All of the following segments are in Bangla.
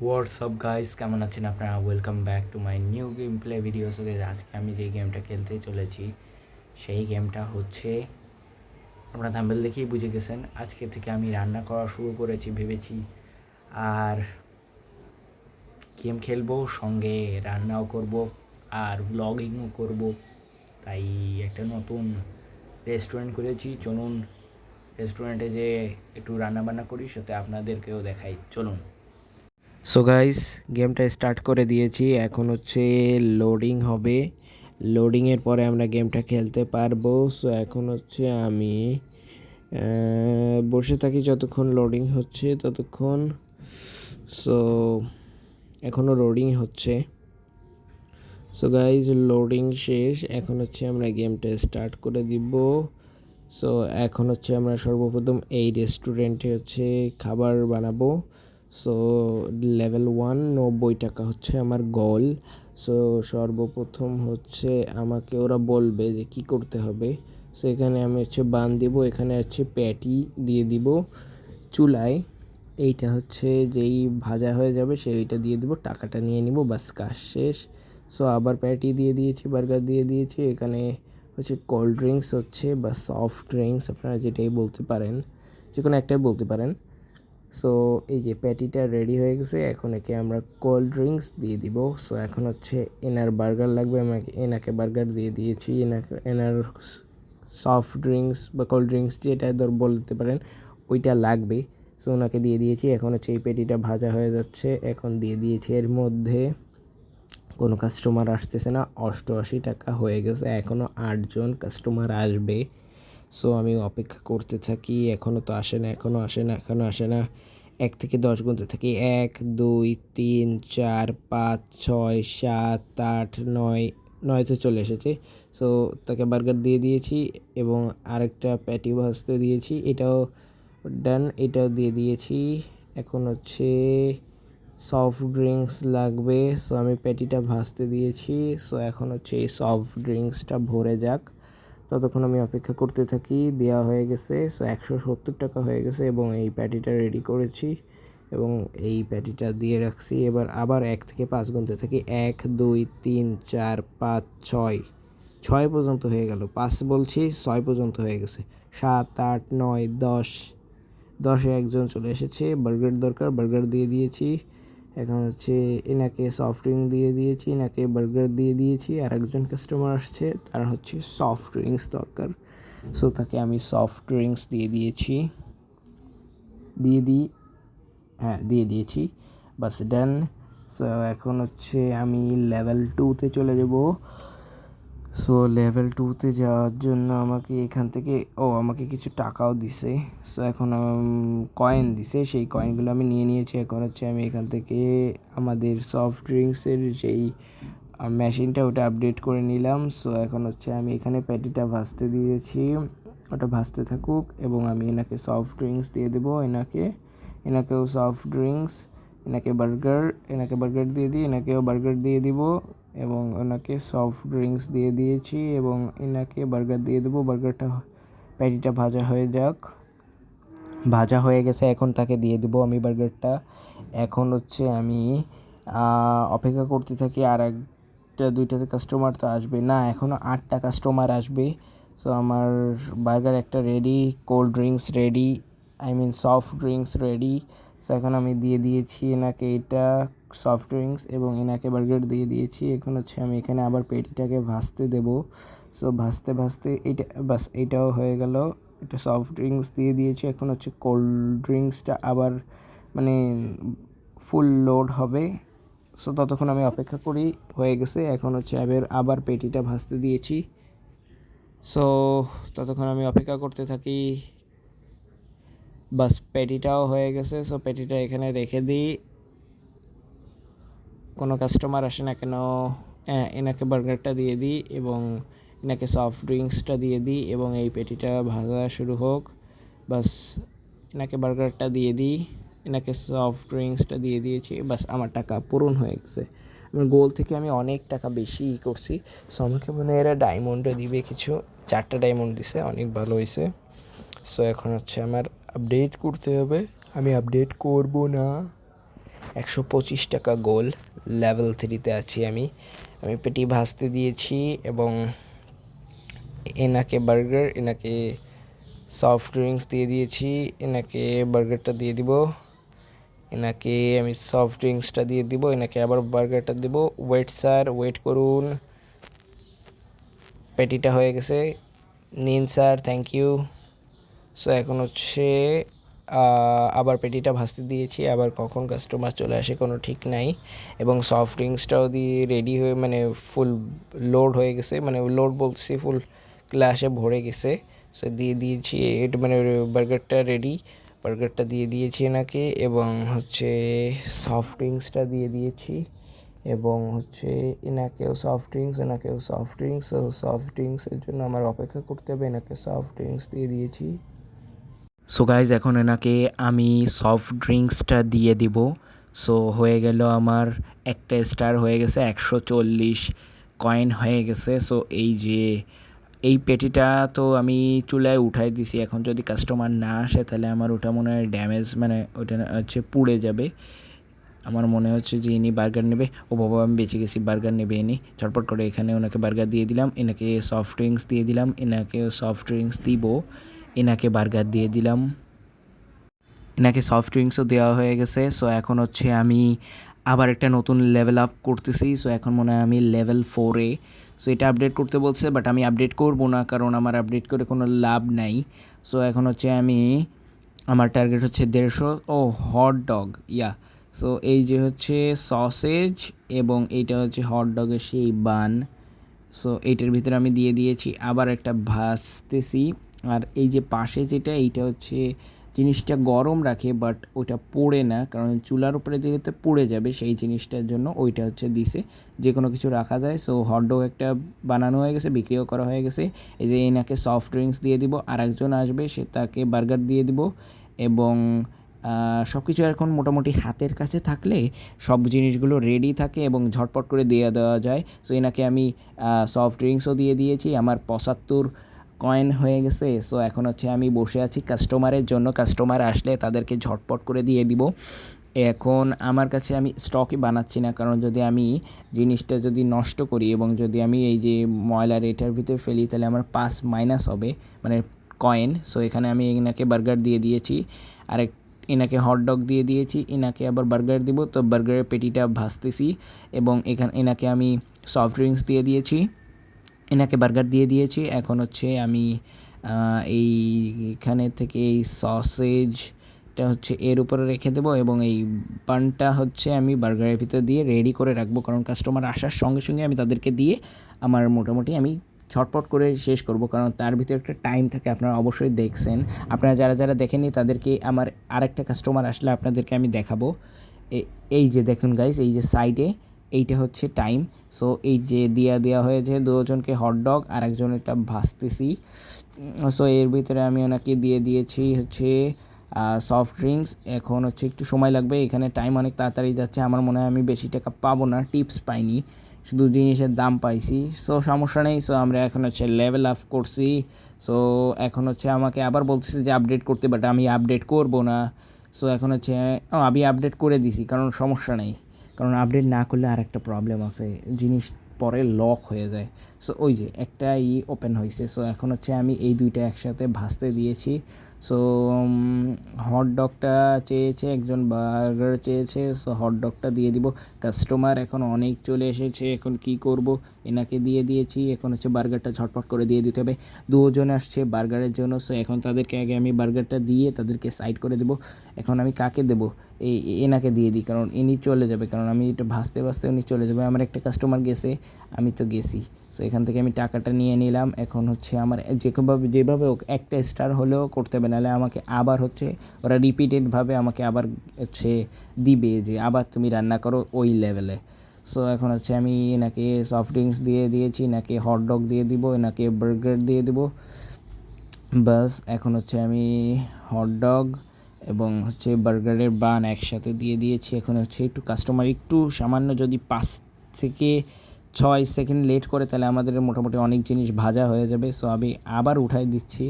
হোয়াটসঅ্যাপ গাইস, কেমন আছেন আপনারা? Welcome back to my new game play video. আজকে আমি যে গেমটা খেলতে চলেছি সেই গেমটা হচ্ছে, আপনারা থাম্বনেল দেখেই বুঝে গেছেন, আজকে থেকে আমি রান্না করা শুরু করেছি ভেবেছি। আর গেম খেলবো, সঙ্গে রান্নাও করব, আর ব্লগিংও করব। তাই একটা নতুন রেস্টুরেন্ট করেছি। চলুন রেস্টুরেন্টে যে একটু রান্না বান্না করি, সাথে আপনাদেরকেও দেখাই। চলুন। সো গাইস, গেমটা স্টার্ট করে দিয়েছি। এখন হচ্ছে লোডিং হবে। লোডিংয়ের পরে আমরা গেমটা খেলতে পারবো। সো এখন হচ্ছে আমি বসে থাকি যতক্ষণ লোডিং হচ্ছে ততক্ষণ। সো এখনও লোডিং হচ্ছে। সো গাইজ, লোডিং শেষ। এখন হচ্ছে আমরা গেমটা স্টার্ট করে দিব। সো এখন হচ্ছে আমরা সর্বপ্রথম এই রেস্টুরেন্টে হচ্ছে খাবার বানাবো। সো লেভেল 1, 90 টাকা হচ্ছে আমার গোল। সো সর্বপ্রথম হচ্ছে আমাকে ওরা বলবে যে কি করতে হবে। সো এখানে আমি হচ্ছে বান দিব, এখানে হচ্ছে প্যাটি দিয়ে দিব চুলায়। এইটা হচ্ছে যেই ভাজা হয়ে যাবে সেইটা দিয়ে দিব, টাকাটা নিয়ে নিব, বাস কাজ শেষ। সো আবার প্যাটি দিয়ে দিয়েছি, বার্গার দিয়ে দিয়েছি। এখানে হচ্ছে কোল্ড ড্রিঙ্কস হচ্ছে বা সফট ড্রিঙ্কস, আপনারা যেটাই বলতে পারেন, যে কোনো একটাই বলতে পারেন। সো এই যে প্যাটিটা রেডি হয়ে গেছে, এখন একে আমরা কোল্ড ড্রিঙ্কস দিয়ে দিব। সো এখন হচ্ছে এনার বার্গার লাগবে, আমাকে এনাকে বার্গার দিয়ে দিয়েছি। এনার সফট ড্রিঙ্কস বা কোল্ড ড্রিঙ্কস যেটা বলতে পারেন ওইটা লাগবে। সো ওনাকে দিয়ে দিয়েছি। এখন হচ্ছে এই পেটিটা ভাজা হয়ে যাচ্ছে, এখন দিয়ে দিয়েছি। এর মধ্যে কোনো কাস্টমার আসতেছে না, 88 টাকা হয়ে গেছে। এখনও 8জন কাস্টমার আসবে। সো আমি অপেক্ষা করতে থাকি। এখনও তো আসে না, এখনও আসে না, এখনও আসে না। 1 থেকে 10 গুনতে থাকি। 1, 2, 3, 4, 5, 6, 7, 8, 9। 9তে চলে এসেছে। সো তাকে বার্গার দিয়ে দিয়েছি এবং আরেকটা প্যাটি ভাজতে দিয়েছি। এটাও ডান, এটাও দিয়ে দিয়েছি। এখন হচ্ছে সফট ড্রিঙ্কস লাগবে। সো আমি প্যাটিটা ভাজতে দিয়েছি। সো এখন হচ্ছে এই সফট ড্রিঙ্কসটা ভরে যাক, ততক্ষণ আমি অপেক্ষা করতে থাকি। দেওয়া হয়ে গেছে। সো 170 টাকা হয়ে গেছে এবং এই প্যাটিটা রেডি করেছি এবং এই প্যাটিটা দিয়ে রাখছি। এবার আবার 1 থেকে 5 গুনতে থাকি। 1, 2, 3, 4, 5, 6। 6 পর্যন্ত হয়ে গেল। 5 বলছি, 6 পর্যন্ত হয়ে গেছে। 7, 8, 9, 10। 10-এ একজন চলে এসেছে। বার্গার দরকার, বার্গার দিয়ে দিয়েছি। এখন হচ্ছে এনাকে সফট ড্রিঙ্ক দিয়ে দিয়েছি, এনাকে বার্গার দিয়ে দিয়েছি। আর একজন কাস্টমার আসছে, তার হচ্ছে সফট ড্রিঙ্কস দরকার। সো তাকে আমি সফট ড্রিঙ্কস দিয়ে দিয়েছি। দিয়ে দিই, হ্যাঁ দিয়ে দিয়েছি, বাস ডান। সো এখন হচ্ছে আমি লেভেল 2তে চলে যাব। সো লেভেল 2তে যাওয়ার জন্য আমাকে এখান থেকে আমাকে কিছু টাকাও দিছে। সো এখন কয়েন দিছে, সেই কয়েনগুলো আমি নিয়ে নিয়েছি। এখন হচ্ছে আমি এখান থেকে আমাদের সফট ড্রিঙ্কসের যেই মেশিনটা ওটা আপডেট করে নিলাম। সো এখন হচ্ছে আমি এখানে প্যাটিটা ভাজতে দিয়েছি, ওটা ভাজতে থাকুক এবং আমি এনাকে সফট ড্রিঙ্কস দিয়ে দেবো। এনাকেও সফট ড্রিঙ্কস, এনাকে বার্গার দিয়ে দিই, এনাকেও বার্গার দিয়ে দিব এবং ওনাকে সফট ড্রিঙ্কস দিয়ে দিয়েছি এবং এনাকে বার্গার দিয়ে দেবো। প্যাটিটা ভাজা হয়ে যাক। ভাজা হয়ে গেছে, এখন তাকে দিয়ে দেবো আমি বার্গারটা। এখন হচ্ছে আমি অপেক্ষা করতে থাকি। আর একটা 2টাতে কাস্টমার তো আসবে না, এখনও 8টা কাস্টমার আসবে। সো আমার বার্গার একটা ready, cold drinks ready, soft drinks ready. So এখন আমি দিয়ে দিয়েছি এনাকে এটা সফট ড্রিঙ্কস এবং এনাকে বার্গার দিয়ে দিয়েছি। এখন হচ্ছে আমি এখানে আবার পেটিটাকে ভাজতে দেব। সো ভাজতে ভাজতে এইটা, বাস এইটাও হয়ে গেল। এটা সফট ড্রিঙ্কস দিয়ে দিয়েছি। এখন হচ্ছে কোল্ড ড্রিঙ্কসটা আবার মানে ফুল লোড হবে। সো ততক্ষণ আমি অপেক্ষা করি। হয়ে গেছে। এখন হচ্ছে আবার পেটিটা ভাজতে দিয়েছি। সো ততক্ষণ আমি অপেক্ষা করতে থাকি। বাস প্যাটিটাও হয়ে গেছে। সো প্যাটিটা এখানে রেখে দিই। কোনো কাস্টমার আসে না কেন, এনাকে বার্গারটা দিয়ে দিই এবং এনাকে সফট ড্রিঙ্কসটা দিয়ে দিই এবং এই পেটিটা ভাজা শুরু হোক। বাস এনাকে বার্গারটা দিয়ে দিই, এনাকে সফট ড্রিঙ্কসটা দিয়ে দিয়েছি। বাস আমার টাকা পূরণ হয়ে গেছে। আমার গোল থেকে আমি অনেক টাকা বেশি করছি। সো আমাকে মনে হয় এরা ডায়মন্ডও দিবে কিছু। 4টা ডায়মন্ড দিছে, অনেক ভালো হয়েছে। সো এখন হচ্ছে আমার আপডেট করতে হবে। আমি আপডেট করব না, 125 টাকা গোল। লেভেল 3-তে আছি আমি পেটি ভাজতে দিয়েছি এবং এনাকে বার্গার, এনাকে সফট ড্রিঙ্কস দিয়ে দিয়েছি, এনাকে বার্গারটা দিয়ে দিব, এনাকে আমি সফট ড্রিঙ্কসটা দিয়ে দিব, এনাকে আবার বার্গারটা দেব। ওয়েট স্যার, ওয়েট করুন, পেটিটা হয়ে গেছে, নিন স্যার, থ্যাংক ইউ। সো এখন হচ্ছে আবার পেটিটা ভাজতে দিয়েছি, আবার কখন কাস্টমার চলে আসে কোনো ঠিক নাই। এবং সফট ড্রিঙ্কসটাও দিয়ে রেডি হয়ে মানে ফুল লোড হয়ে গেছে, মানে লোড বলছি ফুল গ্লাসে ভরে গেছে। সো দিয়ে দিয়েছি, এটা মানে বার্গারটা রেডি, বার্গারটা দিয়ে দিয়েছি এনাকে এবং হচ্ছে সফট ড্রিঙ্কসটা দিয়ে দিয়েছি এবং হচ্ছে এনাকেও সফট ড্রিঙ্কস, এনাকেও সফট ড্রিঙ্কস। ও সফট ড্রিঙ্কসের জন্য আমার অপেক্ষা করতে হবে, এনাকে সফট ড্রিঙ্কস দিয়ে দিয়েছি। সো গাইজ এখন এনাকে আমি সফট ড্রিঙ্কসটা দিয়ে দিব। সো হয়ে গেল আমার একটা স্টার হয়ে গেছে, 140 কয়েন হয়ে গেছে। সো এই যে এই পেটিটা তো আমি চুলায় উঠাই দিছি, এখন যদি কাস্টমার না আসে তাহলে আমার ওটা মনে হয় ড্যামেজ, মানে ওটা হচ্ছে পুড়ে যাবে। আমার মনে হচ্ছে যে ইনি বার্গার নেবে। ও বাবা, আমি বেঁচে গেছি, বার্গার নেবে ইনি। ঝটপট করে এখানে ওনাকে বার্গার দিয়ে দিলাম, এনাকে সফট ড্রিঙ্কস দিয়ে দিলাম, এনাকে সফট ড্রিঙ্কস দিব, এনাকে বার্গার দিয়ে দিলাম, এনাকে সফট ড্রিঙ্কসও দেওয়া হয়ে গেছে। সো এখন হচ্ছে আমি আবার একটা নতুন লেভেল আপ করতেছি। সো এখন মনে হয় আমি লেভেল 4-এ। সো এটা আপডেট করতে বলছে, বাট আমি আপডেট করব না, কারণ আমার আপডেট করে কোনো লাভ নাই। সো এখন হচ্ছে আমি, আমার টার্গেট হচ্ছে 150। ও হট ডগ, ইয়া। সো এই যে হচ্ছে সসেজ এবং এইটা হচ্ছে হট ডগের সেই বান। সো এইটার ভিতরে আমি দিয়ে দিয়েছি, আবার একটা ভাজতেছি। আর এই যে পাশে যেটা, এইটা হচ্ছে জিনিসটা গরম রাখে, বাট ওইটা পোড়ে না, কারণ চুলার উপরে দিলে তো পুড়ে যাবে, সেই জিনিসটার জন্য ওইটা হচ্ছে দিছে, যে কোনো কিছু রাখা যায়। সো হটডগ একটা বানানো হয়ে গেছে, বিক্রিও করা হয়ে গেছে। এই যে এনাকে সফট ড্রিঙ্কস দিয়ে দিব, আর একজন আসবে, সে তাকে বার্গার দিয়ে দিব এবং সব কিছু এখন মোটামুটি হাতের কাছে থাকলে সব জিনিসগুলো রেডি থাকে এবং ঝটপট করে দিয়ে দেওয়া যায়। সো এনাকে আমি সফট ড্রিঙ্কসও দিয়ে দিয়েছি, আমার 75 কয়েন হয়ে গেছে। সো এখন হচ্ছে আমি বসে আছি কাস্টমারের জন্য, কাস্টমার আসলে তাদেরকে ঝটপট করে দিয়ে দিব। এখন আমার কাছে আমি স্টকই বানাচ্ছি না, কারণ যদি আমি জিনিসটা যদি নষ্ট করি এবং যদি আমি এই যে ময়লার এটার ভিতরে ফেলি তাহলে আমার 5 মাইনাস হবে, মানে কয়েন। সো এখানে আমি এনাকে বার্গার দিয়ে দিয়েছি, আর এনাকে হটডগ দিয়ে দিয়েছি, এনাকে আবার বার্গার দিব। তো বার্গারের পেটিটা ভাজতেছি এবং এনাকে আমি সফট ড্রিঙ্কস দিয়ে দিয়েছি, এনাকে বার্গার দিয়ে দিয়েছি। এখন হচ্ছে আমি এইখানে থেকে এই সসেজটা হচ্ছে এর উপরে রেখে দেবো এবং এই বানটা হচ্ছে আমি বার্গারের ভিতরে দিয়ে রেডি করে রাখবো, কারণ কাস্টমার আসার সঙ্গে সঙ্গে আমি তাদেরকে দিয়ে আমার মোটামুটি আমি ঝটপট করে শেষ করব, কারণ তার ভিতরে একটা টাইম থাকে। আপনারা অবশ্যই দেখছেন, আপনারা যারা যারা দেখেননি তাদেরকে আমার আরেকটা কাস্টমার আসলে আপনাদেরকে আমি দেখাবো। এই যে দেখুন গাইস, এই যে সাইডে এইটা হচ্ছে টাইম। সো এই যে দেওয়া হয়েছে দুজনকে হটডগ, আর একজনেরটা ভাজতেছি। সো এর ভিতরে আমি ওনাকে দিয়ে দিয়েছি হচ্ছে সফট ড্রিঙ্কস। এখন হচ্ছে একটু সময় লাগবে, এখানে টাইম অনেক তাড়াতাড়ি যাচ্ছে। আমার মনে হয় আমি বেশি টাকা পাবো না, টিপস পাইনি, শুধু জিনিসের দাম পাইছি। সো সমস্যা নেই। সো আমরা এখন হচ্ছে লেভেল আপ করছি। সো এখন হচ্ছে আমাকে আবার বলতেছে যে আপডেট করতে, বাট আমি আপডেট করব না। সো এখন হচ্ছে আমি আপডেট করে দিছি, কারণ সমস্যা নেই, কারণ আপডেট না করলে আর একটা প্রবলেম আছে, জিনিস পরে লক হয়ে যায়। সো ওই যে একটা ওপেন হয়েছে। সো এখন হচ্ছে আমি এই দুইটা একসাথে ভাজতে দিয়েছি। সো হটডগটা চেয়েছে একজন, বার্গার চেয়েছে। সো হটডগটা দিয়ে দিব। কাস্টমার এখন অনেক চলে এসেছে, এখন কি করব, এনাকে দিয়ে দিয়েছি। এখন হচ্ছে বার্গারটা ঝটপট করে দিয়ে দিতে হবে, দুজন আসছে বার্গারের জন্য। সো এখন তাদেরকে আগে আমি বার্গারটা দিয়ে তাদেরকে সাইড করে দেব। এখন আমি কাকে দেব, এনাকে দিয়ে দিই, কারণ ইনি চলে যাবে, কারণ আমি এটা ভাজতে ভাজতে উনি চলে যাবে। আমার একটা কাস্টমার গেছে, আমি তো গেছি। সো এখান থেকে আমি টাকাটা নিয়ে নিলাম। এখন হচ্ছে আমার যেভাবে হোক একটা স্টার হলেও করতে হবে, নাহলে আমাকে আবার হচ্ছে ওরা রিপিটেডভাবে আমাকে আবার হচ্ছে দিবে যে আবার তুমি রান্না করো ওই লেভেলে। সো এখন হচ্ছে আমি এনাকে সফট ড্রিঙ্কস দিয়ে দিয়েছি, এনাকে হটডগ দিয়ে দিব, এনাকে বার্গার দিয়ে দিব। বাস এখন হচ্ছে আমি হটডগ এবং হচ্ছে বার্গারের বান একসাথে দিয়ে দিয়েছি। এখন হচ্ছে একটু কাস্টমার একটু সামান্য যদি 5 থেকে 6 সেকেন্ড লেট করে তাহলে আমাদের মোটামুটি অনেক জিনিস ভাজা হয়ে যাবে। সো আমি আবার উঠাই দিচ্ছি।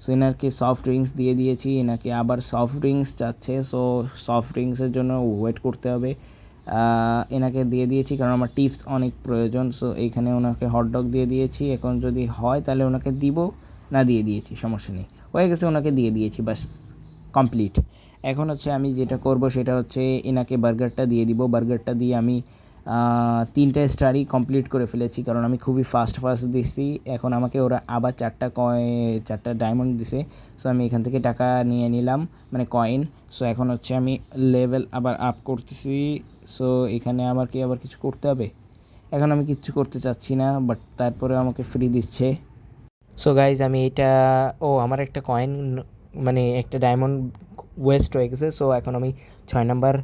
সো এনাকে সফট ড্রিঙ্কস দিয়ে দিয়েছি, এনাকে আবার সফট ড্রিঙ্কস চাচ্ছে, সো সফট ড্রিঙ্কসের জন্য ওয়েট করতে হবে। এনাকে দিয়ে দিয়েছি কারণ আমার টিপস অনেক প্রয়োজন। সো এইখানে ওনাকে হটডগ দিয়ে দিয়েছি, এখন যদি হয় তাহলে ওনাকে দিব, না দিয়ে দিয়েছি সমস্যা নেই, হয়ে গেছে, ওনাকে দিয়ে দিয়েছি, বাস কমপ্লিট। এখন হচ্ছে আমি যেটা করব সেটা হচ্ছে এনাকে বার্গারটা দিয়ে দিব। বার্গারটা দিয়ে আমি 3টা স্টারই কমপ্লিট করে ফেলেছি কারণ আমি খুবই ফাস্ট দিছি। এখন আমাকে ওরা আবার 4টা ডায়মন্ড দিছে। সো আমি এখান থেকে টাকা নিয়ে নিলাম, মানে কয়েন। সো এখন হচ্ছে আমি লেভেল আবার আপ করতেছি। সো এখানে আমার কি আবার কিছু করতে হবে? এখন আমি কিচ্ছু করতে চাচ্ছি না, বাট তারপরে আমাকে ফ্রি দিচ্ছে। সো গাইজ আমি এটা, আমার একটা কয়েন, মানে একটা ডায়মন্ড ওয়েস্ট হয়ে গেছে। সো এখন আমি 6 নাম্বার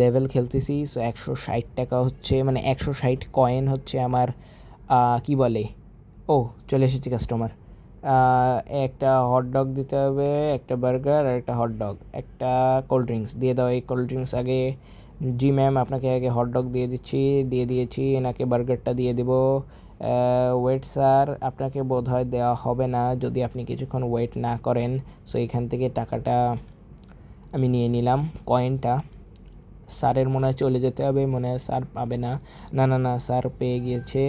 লেভেল খেলতেছি। সো 160 টাকা হচ্ছে, মানে 160 কয়েন হচ্ছে আমার, কি বলে, চলে এসেছি কাস্টমার। একটা হটডগ দিতে হবে, একটা বার্গার আর একটা হটডগ, একটা কোল্ড ড্রিঙ্কস দিয়ে দাও। এই কোল্ড ড্রিঙ্কস আগে, জি ম্যাম আপনাকে আগে হটডগ দিয়ে দিয়েছি, এনাকে বার্গারটা দিয়ে দেবো। ওয়েট স্যার, আপনাকে বোধহয় দেওয়া হবে না যদি আপনি কিছুক্ষণ ওয়েট না করেন। সো এখান থেকে টাকাটা আমি নিয়ে নিলাম, কয়েনটা। স্যারের মনে হয় চলে যেতে হবে, মনে হয় স্যার পাবে না, না না না স্যার পেয়ে গিয়েছে,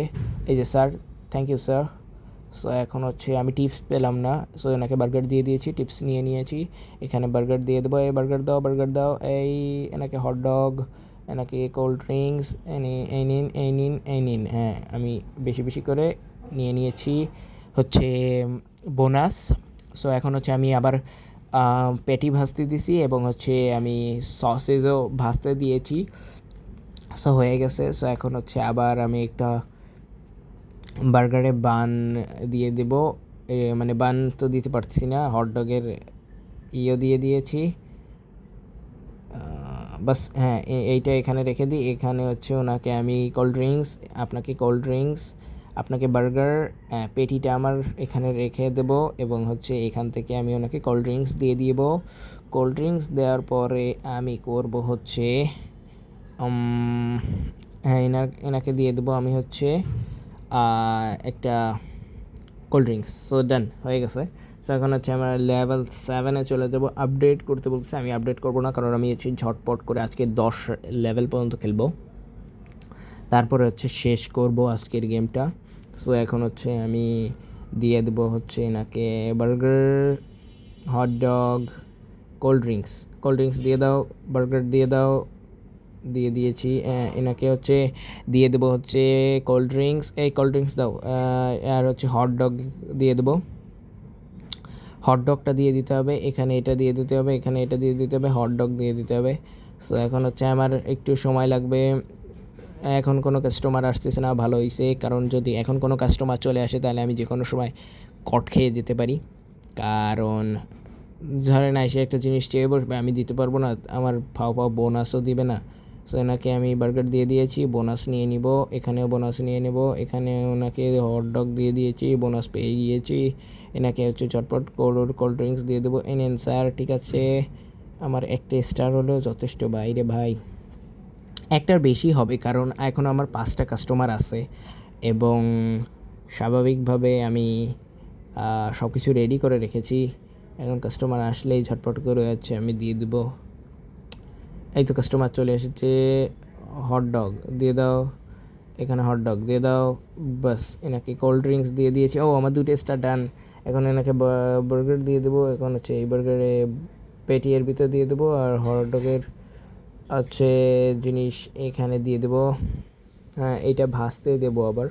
এই যে sir, thank you sir. So এখন হচ্ছে আমি টিপস পেলাম না, সো এনাকে বার্গার দিয়ে দিয়েছি, টিপস নিয়ে নিয়েছি, এখানে বার্গার দিয়ে দেবো। এই বার্গার দাও, এই এনাকে হটডগ, এনাকে কোল্ড ড্রিঙ্কস, এই নিন। হ্যাঁ, আমি বেশি বেশি করে নিয়ে নিয়েছি হচ্ছে বোনাস। সো এখন হচ্ছে আমি আবার পেটি ভাজতে দিছি এবং হচ্ছে আমি সসেজও ভাজতে দিয়েছি। সো হয়ে গেছে। সো এখন হচ্ছে আবার আমি একটা বার্গারে বান দিয়ে দেব, মানে বান তো দিতে পারতেছি না, হটডগের দিয়ে দিয়েছি। বাস, হ্যাঁ, এইটা এখানে রেখে দিই। এখানে হচ্ছে ওনাকে আমি কোল্ড ড্রিঙ্কস, আপনাকে বার্গার, পেটিটা আমার এখানে রেখে দেব এবং হচ্ছে এখান থেকে আমি ওনাকে কোল্ড ড্রিঙ্কস দিয়ে দিব। কোল্ড ড্রিঙ্কস দেওয়ার পরে আমি করব হচ্ছে, হ্যাঁ, এনাকে দিয়ে দেবো আমি হচ্ছে একটা কোল্ড ড্রিঙ্কস। সো ডান, হয়ে গেছে। সো এখন হচ্ছে আমরা লেভেল 7-এ চলে যাব। আপডেট করতে বলছে, আমি আপডেট করবো না কারণ আমি হচ্ছে ঝটপট করে আজকে 10 লেভেল পর্যন্ত খেলবো, তারপরে হচ্ছে শেষ করব আজকের গেমটা। সো এখন হচ্ছে আমি দিয়ে দেবো হচ্ছে এনাকে বার্গার, হটডগ, কোল্ড ড্রিঙ্কস দিয়ে দাও, বার্গার দিয়ে দাও, দিয়ে দিয়েছি। এনাকে হচ্ছে দিয়ে দেবো হচ্ছে কোল্ড ড্রিঙ্কস দাও, আর হচ্ছে হটডগ দিয়ে দেবো। হটডগটা দিয়ে দিতে হবে, এখানে এটা দিয়ে দিতে হবে, এখানে এটা দিয়ে দিতে হবে, হটডগ দিয়ে দিতে হবে। সো এখন হচ্ছে আমার একটু সময় লাগবে, এখন কোনো কাস্টমার আসতেছে না, ভালো হয়েছে, কারণ যদি এখন কোনো কাস্টমার চলে আসে তাহলে আমি যে কোনো সময় কট খেয়ে যেতে পারি। কারণ ধরে না, এসে একটা জিনিস চেয়ে বসবে, আমি দিতে পারবো না, আমার ফাও বোনাসও দিবে না। সো এনাকে আমি বার্গার দিয়ে দিয়েছি, বোনাস নিয়ে নিব, এখানেও বোনাস নিয়ে নেব, এখানে ওনাকে হটডগ দিয়ে দিয়েছি, বোনাস পেয়ে গিয়েছি। এনাকে হচ্ছে চটপট কোল্ড ড্রিঙ্কস দিয়ে দেবো, এনেন স্যার, ঠিক আছে। আমার একটা স্টার হলেও যথেষ্ট, বাইরে ভাই, একটার বেশি হবে কারণ এখন আমার 5টা কাস্টমার আছে এবং স্বাভাবিকভাবে আমি সব কিছু রেডি করে রেখেছি। এখন কাস্টমার আসলেই ঝটপট করে যাচ্ছে, আমি দিয়ে দেবো। এই তো কাস্টমার চলে এসেছে, হটডগ দিয়ে দাও, এখানে হটডগ দিয়ে দাও, বাস। এনাকে কোল্ড ড্রিঙ্কস দিয়ে দিয়েছি, আমার 2টা স্টার ডান। এখন এনাকে বার্গার দিয়ে দেবো, এখন হচ্ছে এই বার্গারে পেটি এর ভিতরে দিয়ে দেবো আর হটডগের হচ্ছে জিনিস এখানে দিয়ে দেবো। হ্যাঁ, এইটা ভাজতে দেবো আবার,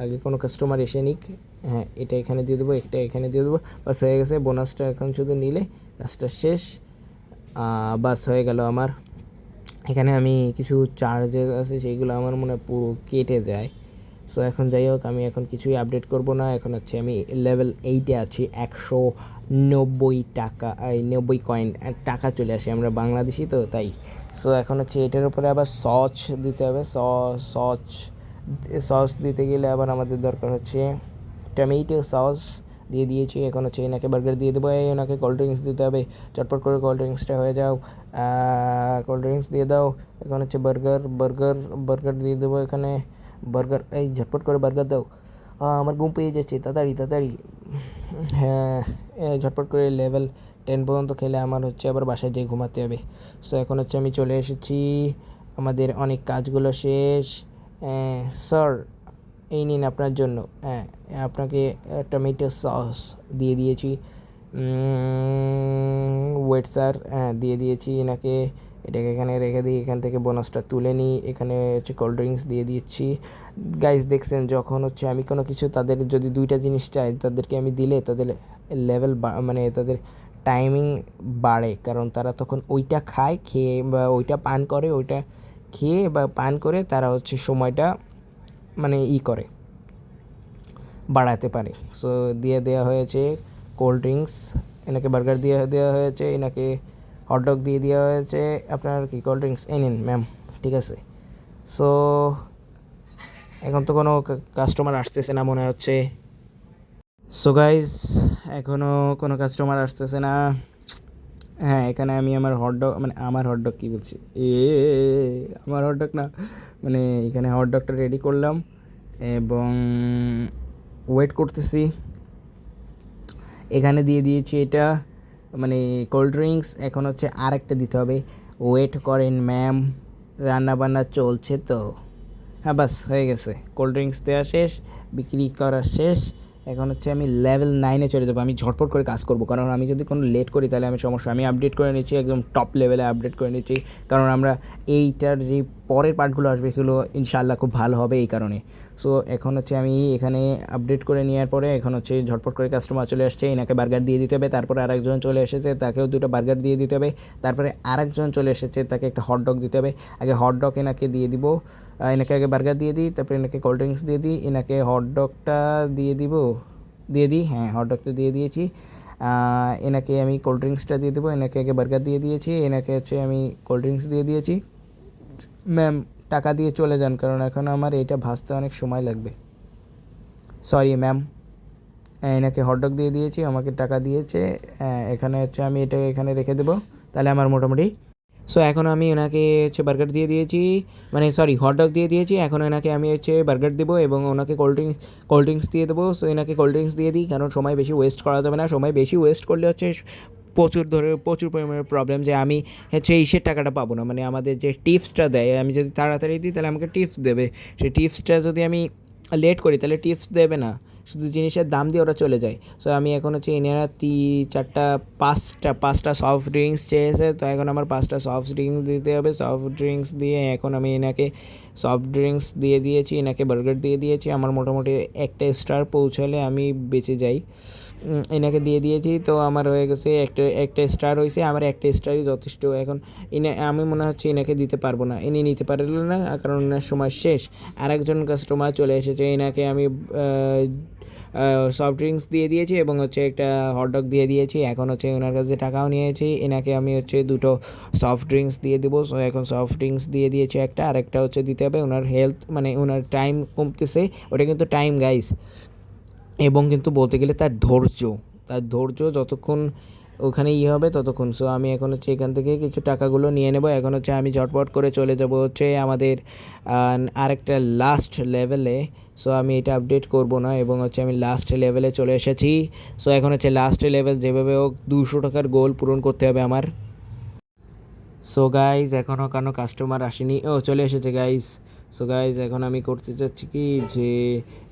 আগে কোনো কাস্টমার এসে নিক। হ্যাঁ, এটা এখানে দিয়ে দেবো, একটা এখানে দিয়ে দেবো, বাস হয়ে গেছে। বোনাসটা এখন শুধু নিলে কাজটা শেষ, বাস হয়ে গেল আমার। এখানে আমি কিছু চার্জেস আছে সেইগুলো আমার মনে হয় পুরো কেটে যায়। সো এখন যাই হোক, আমি এখন কিছুই আপডেট করব না। এখন হচ্ছে আমি লেভেল 8-এ আছি, 190 টাকা, 90 কয়েন টাকা চলে আসে, আমরা বাংলাদেশি তো তাই। সো এখন হচ্ছে এটার উপরে আবার সস দিতে হবে, সস দিতে গেলে আবার আমাদের দরকার হচ্ছে টমেটো সস, দিয়ে দিয়েছি। এখন হচ্ছে এনাকে বার্গার দিয়ে দেবো, এনাকে কোল্ড ড্রিঙ্কস দিতে হবে, চটপট করে কোল্ড ড্রিঙ্কসটা হয়ে যাও, কোল্ড ড্রিঙ্কস দিয়ে দাও। এখন হচ্ছে বার্গার দিয়ে দেবো, এখানে বার্গার, এই ঝটপট করে বার্গার দাও, আমার ঘুম পেয়ে যাচ্ছে, তাড়াতাড়ি। হ্যাঁ, ঝটপট করে লেভেল 10 পর্যন্ত খেলে আমার হচ্ছে আবার বাসায় যেয়ে ঘুমাতে হবে। সো এখন হচ্ছে আমি চলে এসেছি, আমাদের অনেক কাজগুলো শেষ। স্যার, এই নিন আপনার জন্য। হ্যাঁ, আপনাকে টমেটো সস দিয়ে দিয়েছি। ওয়েট স্যার, হ্যাঁ দিয়ে দিয়েছি এনাকে। এটাকে এখানে রেখে দিই, এখান থেকে বোনাসটা তুলে নিই। এখানে হচ্ছে কোল্ড ড্রিঙ্কস দিয়ে দিচ্ছি। গাইজ দেখছেন, যখন হচ্ছে আমি কোনো কিছু তাদের যদি দুইটা জিনিস চাই তাদেরকে আমি দিলে তাদের লেভেল মানে তাদের টাইমিং বাড়ে, কারণ তারা তখন ওইটা খায়, খেয়ে বা ওইটা পান করে, ওইটা খেয়ে বা পান করে তারা হচ্ছে সময়টা মানে করে বাড়াতে পারে। সো দিয়ে দেওয়া হয়েছে কোল্ড ড্রিঙ্কস, এনাকে বার্গার দিয়ে দেওয়া হয়েছে, এনাকে হটডগ দিয়ে দেওয়া হয়েছে। আপনার কি কোল্ড ড্রিঙ্কস এই নিন ম্যাম, ঠিক আছে। সো এখন তো কোনো কাস্টমার আসতেছে না মনে হচ্ছে। সো গাইজ, এখনও কোনো কাস্টমার আসতেছে না। হ্যাঁ, এখানে আমি আমার হটডগ মানে আমার হটডগ কী বলছি, আমার হটডগ না, মানে এখানে হটডগটা রেডি করলাম এবং ওয়েট করতেছি। এখানে দিয়ে দিয়েছি এটা মানে কোল্ড ড্রিঙ্কস, এখন হচ্ছে আরেকটা দিতে হবে। ওয়েট করেন ম্যাম, রান্নাবান্না চলছে তো। হ্যাঁ বাস হয়ে গেছে, কোল্ড ড্রিঙ্কস দেওয়া শেষ, বিক্রি করা শেষ। এখন হচ্ছে আমি লেভেল 9-এ চলে যাবো। আমি ঝটপট করে কাজ করব, কারণ আমি যদি কোনো লেট করি তাহলে আমি সমস্যা। আমি আপডেট করে নিচ্ছি, একদম টপ লেভেলে আপডেট করে নিচ্ছি, কারণ আমরা এইটার যে পরের পার্টগুলো আসবে সেগুলো ইনশাআল্লাহ খুব ভালো হবে এই কারণে। সো এখন হচ্ছে আমি এখানে আপডেট করে নেওয়ার পরে এখন হচ্ছে ঝটপট করে কাস্টমার চলে আসছে, এনাকে বার্গার দিয়ে দিতে হবে। তারপরে আরেকজন চলে এসেছে, তাকেও দুটো বার্গার দিয়ে দিতে হবে। তারপরে আরেকজন চলে এসেছে, তাকে একটা হটডগ দিতে হবে। আগে হটডগ এনাকে দিয়ে দিব, এনাকে আগে বার্গার দিয়ে দিই, তারপরে এনাকে কোল্ড ড্রিঙ্কস দিয়ে দিই, এনাকে হটডগটা দিয়ে দিই। হ্যাঁ, হটডগটা দিয়ে দিয়েছি। এনাকে আমি কোল্ড ড্রিঙ্কসটা দিয়ে দেবো। এনাকে আগে বার্গার দিয়ে দিয়েছি, এনাকে হচ্ছে আমি কোল্ড ড্রিঙ্কস দিয়ে দিয়েছি। ম্যাম, টাকা দিয়ে চলে যান, কারণ এখন আমার এটা ভাজতে অনেক সময় লাগবে। Sorry ma'am. এনাকে হটডগ দিয়ে দিয়েছি, আমাকে টাকা দিয়েছে। এখানে হচ্ছে আমি এটা এখানে রেখে দেবো, তাহলে আমার মোটামুটি। সো এখন আমি ওনাকে হচ্ছে বার্গার দিয়ে দিয়েছি, মানে সরি হটডগ দিয়ে দিয়েছি। এখন এনাকে আমি হচ্ছে বার্গার দেবো এবং ওনাকে কোল্ড ড্রিঙ্কস দিয়ে দেবো। সো এনাকে কোল্ড ড্রিঙ্কস দিয়ে দিই, কারণ সময় বেশি ওয়েস্ট করা যাবে না। সময় বেশি ওয়েস্ট করলে হচ্ছে প্রচুর পরিমাণে প্রবলেম, যে আমি হচ্ছে ইসের টাকাটা পাবো না, মানে আমাদের যে টিপসটা দেয়, আমি যদি তাড়াতাড়ি দিই তাহলে আমাকে টিপস দেবে। সেই টিপসটা যদি আমি লেট করি তাহলে টিপস দেবে না, শুধু জিনিসের দাম দিয়ে ওরা চলে যায়। সো আমি এখন হচ্ছে এনারা পাঁচটা সফট ড্রিঙ্কস চেয়েছে, তো এখন আমার 5টা সফট ড্রিঙ্কস দিতে হবে। সফট ড্রিঙ্কস দিয়ে এখন আমি এনাকে সফট ড্রিঙ্কস দিয়ে দিয়েছি, এনাকে বার্গার দিয়ে দিয়েছি। আমার মোটামুটি একটা স্টার পৌঁছালে আমি বেঁচে যাই। এনাকে দিয়ে দিয়েছি, তো আমার হয়ে গেছে একটা স্টার হয়েছে, আমার একটা স্টারই যথেষ্ট। এখন আমি মনে হচ্ছে এনাকে দিতে পারবো না, ইনি নিতে পারল না, কারণ ওনার সময় শেষ। আরেকজন কাস্টমার চলে এসেছে, এনাকে আমি সফট ড্রিঙ্কস দিয়ে দিয়েছি এবং হচ্ছে একটা হটডগ দিয়ে দিয়েছি। এখন হচ্ছে ওনার কাছে টাকাও নিয়েছি, এনাকে আমি হচ্ছে দুটো সফট ড্রিঙ্কস দিয়ে দেবো। সো এখন সফট ড্রিঙ্কস দিয়ে দিয়েছি একটা, আরেকটা হচ্ছে দিতে হবে। ওনার হেলথ মানে ওনার টাইম কমতেছে, ওটা কিন্তু টাইম গাইস, এবং কিন্তু বলতে গেলে তার ধৈর্য যতক্ষণ ওখানে হবে ততক্ষণ। সো আমি এখন হচ্ছে এখান থেকে কিছু টাকাগুলো নিয়ে নেব। এখন হচ্ছে আমি ঝটপট করে চলে যাব হচ্ছে আমাদের আরেকটা লাস্ট লেভেলে। সো আমি এটা আপডেট করব না, এবং হচ্ছে আমি লাস্ট লেভেলে চলে এসেছি। সো এখন হচ্ছে লাস্ট লেভেল, যেভাবে হোক 200 টাকার গোল পূরণ করতে হবে আমার। সো গাইজ, এখনও কোনো কাস্টমার আসেনি, চলে এসেছে গাইজ। সো গাইজ, এখন আমি করতে চাচ্ছি কি যে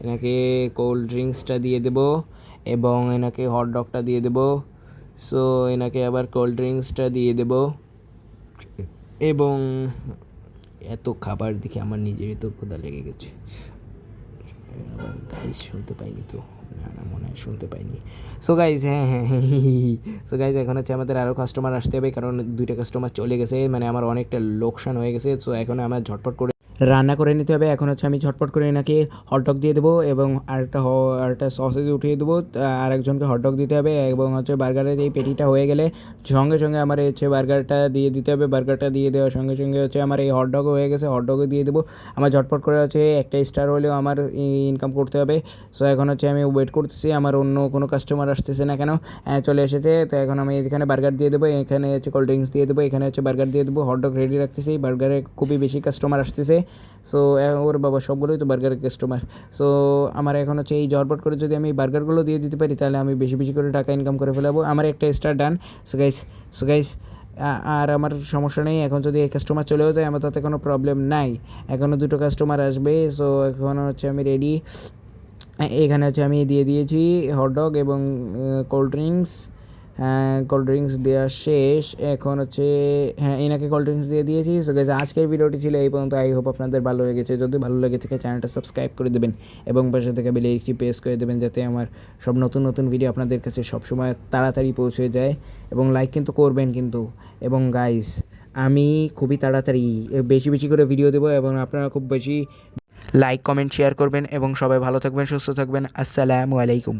এনাকে কোল্ড ড্রিঙ্কসটা দিয়ে দেবো এবং এনাকে হটডগটা দিয়ে দেবো। সো এনাকে আবার কোল্ড ড্রিঙ্কসটা দিয়ে দেবো, এবং এত খাবার দেখে আমার নিজেরই তো ক্ষুধা লেগে গেছে। আবার গাইজ শুনতে পাইনি তো, না মনে হয় শুনতে পাইনি। সো গাইজ, হ্যাঁ, সো গাইজ, এখন হচ্ছে আমাদের আরও কাস্টমার আসতে হবে, কারণ 2টা কাস্টমার চলে গেছে, মানে আমার অনেকটা লোকসান হয়ে গেছে। সো এখন আমার ঝটপট করে রান্না করে নিতে হবে। এখন হচ্ছে আমি ঝটপট করে এনাকে হটডগ দিয়ে দেবো এবং আরেকটা সসেজ উঠিয়ে দেবো। আরেকজনকে হটডগ দিতে হবে, এবং হচ্ছে বার্গারের এই পেটিটা হয়ে গেলে সঙ্গে সঙ্গে আমার হচ্ছে বার্গারটা দিয়ে দিতে হবে। বার্গারটা দিয়ে দেওয়ার সঙ্গে সঙ্গে হচ্ছে আমার এই হটডগও হয়ে গেছে, হটডগও দিয়ে দেবো। আমার ঝটপট করে হচ্ছে একটা স্টার হলেও আমার ইনকাম করতে হবে। সো এখন হচ্ছে আমি ওয়েট করতেছি, আমার অন্য কোনো কাস্টমার আসতেছে না কেন। চলে এসেছে, তো এখন আমি এখানে বার্গার দিয়ে দেবো, এখানে হচ্ছে কোল্ড ড্রিঙ্কস দিয়ে দেবো, এখানে হচ্ছে বার্গার দিয়ে দেবো, হটডগ রেডি রাখতেছি। বার্গারে খুবই বেশি কাস্টমার আসতেছে, সো ওর বাবা সবগুলোই তো বার্গারের কাস্টমার। সো আমার এখন হচ্ছে এই ঝটপট করে যদি আমি বার্গারগুলো দিয়ে দিতে পারি তাহলে আমি বেশি বেশি করে টাকা ইনকাম করে ফেলাবো। আমার একটা স্টার ডান। সো গাইস আর আমার সমস্যা নেই, এখন যদি এই কাস্টমার চলেও যায় আমার তাতে কোনো প্রবলেম নাই। এখনও 2টো কাস্টমার আসবে। সো এখন হচ্ছে আমি রেডি। এখানে হচ্ছে আমি দিয়ে দিয়েছি হটডগ এবং কোল্ড ড্রিঙ্কস দেওয়া শেষ। এখন হচ্ছে হ্যাঁ, এনাকে কোল্ড ড্রিঙ্কস দিয়ে দিয়েছি। সো গাইস আজকের ভিডিওটি ছিল এই পর্যন্ত। আই হোপ আপনাদের ভালো লেগেছে। যদি ভালো লেগে থাকে চ্যানেলটা সাবস্ক্রাইব করে দেবেন এবং পাশে থেকে বেল আইকনটি প্রেস করে দেবেন যাতে আমার সব নতুন নতুন ভিডিও আপনাদের কাছে সবসময় তাড়াতাড়ি পৌঁছে যায়। এবং লাইক কিন্তু করবেন কিন্তু। এবং গাইস আমি খুবই তাড়াতাড়ি বেশি বেশি করে ভিডিও দেবো এবং আপনারা খুব বেশি লাইক কমেন্ট শেয়ার করবেন এবং সবাই ভালো থাকবেন, সুস্থ থাকবেন। আসসালামু আলাইকুম।